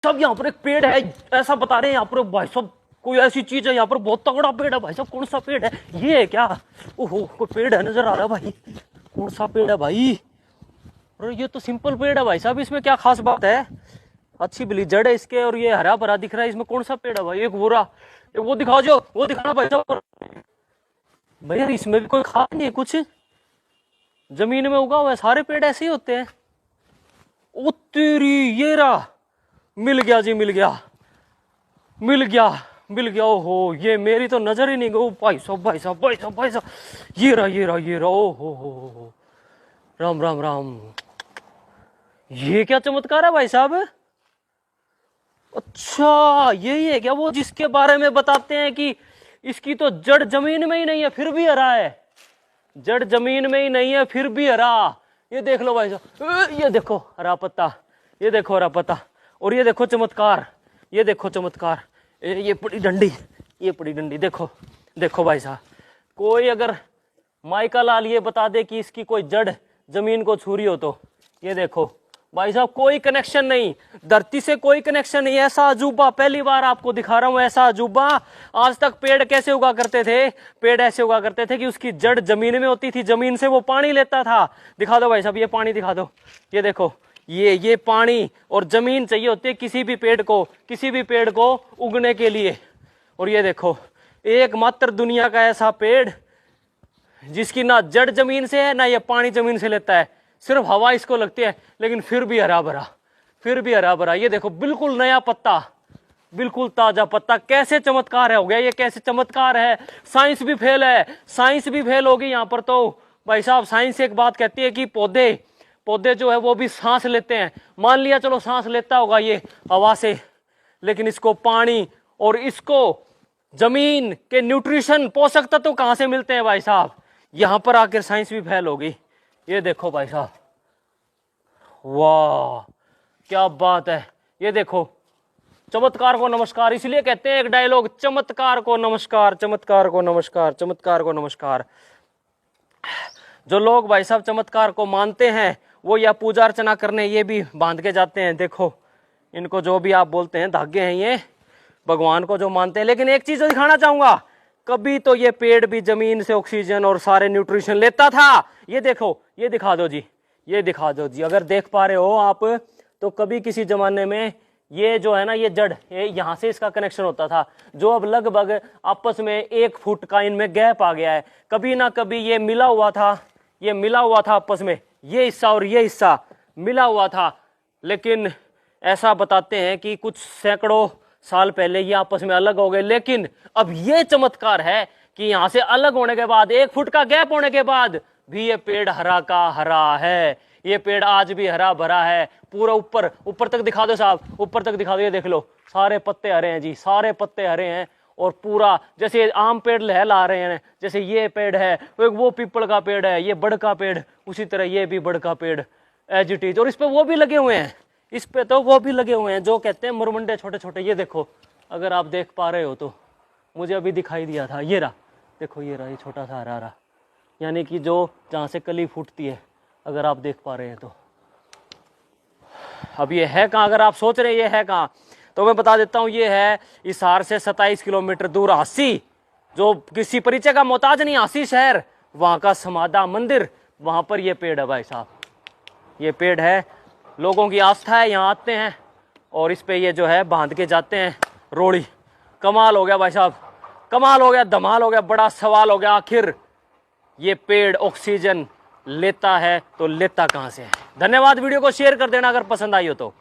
सब यहाँ पर एक पेड़ है, ऐसा बता रहे हैं यहाँ पर भाई साहब, कोई ऐसी चीज है यहाँ पर, बहुत तगड़ा पेड़ है भाई साहब। कौन सा पेड़ है ये है क्या? ओहो, कोई पेड़ है नजर आ रहा है भाई। कौन सा पेड़ है भाई? अरे ये तो सिंपल पेड़ है भाई साहब, इसमें क्या खास बात है? अच्छी बिली जड़ है इसके, और ये हरा भरा दिख रहा है। इसमें कौन सा पेड़ है भाई? एक बुरा, एक वो दिखाओ, जो वो दिखाना भाई साहब। भैया इसमें भी कोई खास नहीं है कुछ, जमीन में उगा हुआ है, सारे पेड़ ऐसे ही होते हैं। ओ तेरी, ये रहा, मिल गया जी, मिल गया, मिल गया, मिल गया। ओहो, ये मेरी तो नजर ही नहीं गई। भाई साहब, भाई साहब, भाई साहब, भाई साहब, ये रहा, ये रहा, ये रहा। ओहो हो, राम राम राम। ये क्या चमत्कार है भाई साहब? अच्छा, यही है क्या वो जिसके बारे में बताते हैं कि इसकी तो जड़ जमीन में ही नहीं है फिर भी हरा है? जड़ जमीन में ही नहीं है फिर भी हरा। ये देख लो भाई साहब, ये देखो हरा पत्ता, ये देखो हरा पत्ता, और ये देखो चमत्कार, ये देखो चमत्कार। ये पड़ी डंडी, ये पड़ी डंडी, देखो देखो भाई साहब। कोई अगर माइका लाल ये बता दे कि इसकी कोई जड़ जमीन को छू रही हो, तो ये देखो भाई साहब, कोई कनेक्शन नहीं, धरती से कोई कनेक्शन नहीं। ऐसा अजूबा पहली बार आपको दिखा रहा हूं, ऐसा अजूबा। आज तक पेड़ कैसे उगा करते थे? पेड़ ऐसे उगा करते थे कि उसकी जड़ जमीन में होती थी, जमीन से वो पानी लेता था। दिखा दो भाई साहब, ये पानी दिखा दो, ये देखो, ये पानी और जमीन चाहिए होती है किसी भी पेड़ को, किसी भी पेड़ को उगने के लिए। और ये देखो, एकमात्र दुनिया का ऐसा पेड़ जिसकी ना जड़ जमीन से है, ना ये पानी जमीन से लेता है, सिर्फ हवा इसको लगती है, लेकिन फिर भी हरा भरा, फिर भी हरा भरा। ये देखो, बिल्कुल नया पत्ता, बिल्कुल ताजा पत्ता। कैसे चमत्कार है हो गया ये, कैसे चमत्कार है? साइंस भी फेल है, साइंस भी फेल होगी यहाँ पर तो भाई साहब। साइंस एक बात कहती है कि पौधे पौधे जो है वो भी सांस लेते हैं। मान लिया चलो सांस लेता होगा ये हवा से, लेकिन इसको पानी और इसको जमीन के न्यूट्रिशन, पोषक तत्व कहां से मिलते हैं भाई साहब? यहां पर आकर साइंस भी फेल होगी। ये देखो भाई साहब, वाह क्या बात है। ये देखो, चमत्कार को नमस्कार, इसलिए कहते हैं एक डायलॉग, चमत्कार को नमस्कार, चमत्कार को नमस्कार, चमत्कार को नमस्कार। जो लोग भाई साहब चमत्कार को मानते हैं, वो या पूजा अर्चना करने ये भी बांध के जाते हैं। देखो इनको जो भी आप बोलते हैं, धागे हैं ये, भगवान को जो मानते हैं। लेकिन एक चीज दिखाना चाहूंगा, कभी तो ये पेड़ भी जमीन से ऑक्सीजन और सारे न्यूट्रिशन लेता था। ये देखो, ये दिखा दो जी, ये दिखा दो जी, अगर देख पा रहे हो आप, तो कभी किसी जमाने में ये जो है ना, ये जड़, ये यहाँ से इसका कनेक्शन होता था, जो अब लगभग आपस में 1 फुट का इनमें गैप आ गया है। कभी ना कभी ये मिला हुआ था, ये मिला हुआ था आपस में, ये हिस्सा और ये हिस्सा मिला हुआ था। लेकिन ऐसा बताते हैं कि कुछ सैकड़ों साल पहले ये आपस में अलग हो गए। लेकिन अब ये चमत्कार है कि यहां से अलग होने के बाद, 1 फुट का गैप होने के बाद भी ये पेड़ हरा का हरा है। ये पेड़ आज भी हरा भरा है, पूरा ऊपर ऊपर तक दिखा दो साहब, ऊपर तक दिखा दो। ये देख लो, सारे पत्ते हरे हैं जी, सारे पत्ते हरे हैं। और पूरा जैसे आम पेड़ लहला रहे हैं, जैसे ये पेड़ है, वो पीपल का पेड़ है, ये बड़ का पेड़, उसी तरह ये भी बड़ का पेड़ एज इट इज। और इस पे वो भी लगे हुए हैं, इस पे तो वो भी लगे हुए हैं जो कहते हैं मुरमुंडे छोटे छोटे। ये देखो, अगर आप देख पा रहे हो तो, मुझे अभी दिखाई दिया था, ये रहा, देखो ये रहा, ये छोटा सा हरा रहा, यानी कि जो जहाँ से कली फूटती है, अगर आप देख पा रहे हैं तो। अब ये है कहाँ, अगर आप सोच रहे हैं ये है कहाँ, तो मैं बता देता हूँ, ये है हिसार से 27 किलोमीटर दूर हांसी, जो किसी परिचय का मोहताज नहीं, हांसी शहर, वहाँ का समाधा मंदिर, वहाँ पर ये पेड़ है भाई साहब। ये पेड़ है, लोगों की आस्था है, यहाँ आते हैं और इस पे ये जो है बांध के जाते हैं रोड़ी। कमाल हो गया भाई साहब, कमाल हो गया, धमाल हो गया। बड़ा सवाल हो गया, आखिर ये पेड़ ऑक्सीजन लेता है तो लेता कहाँ से है? धन्यवाद, वीडियो को शेयर कर देना अगर पसंद आई हो तो।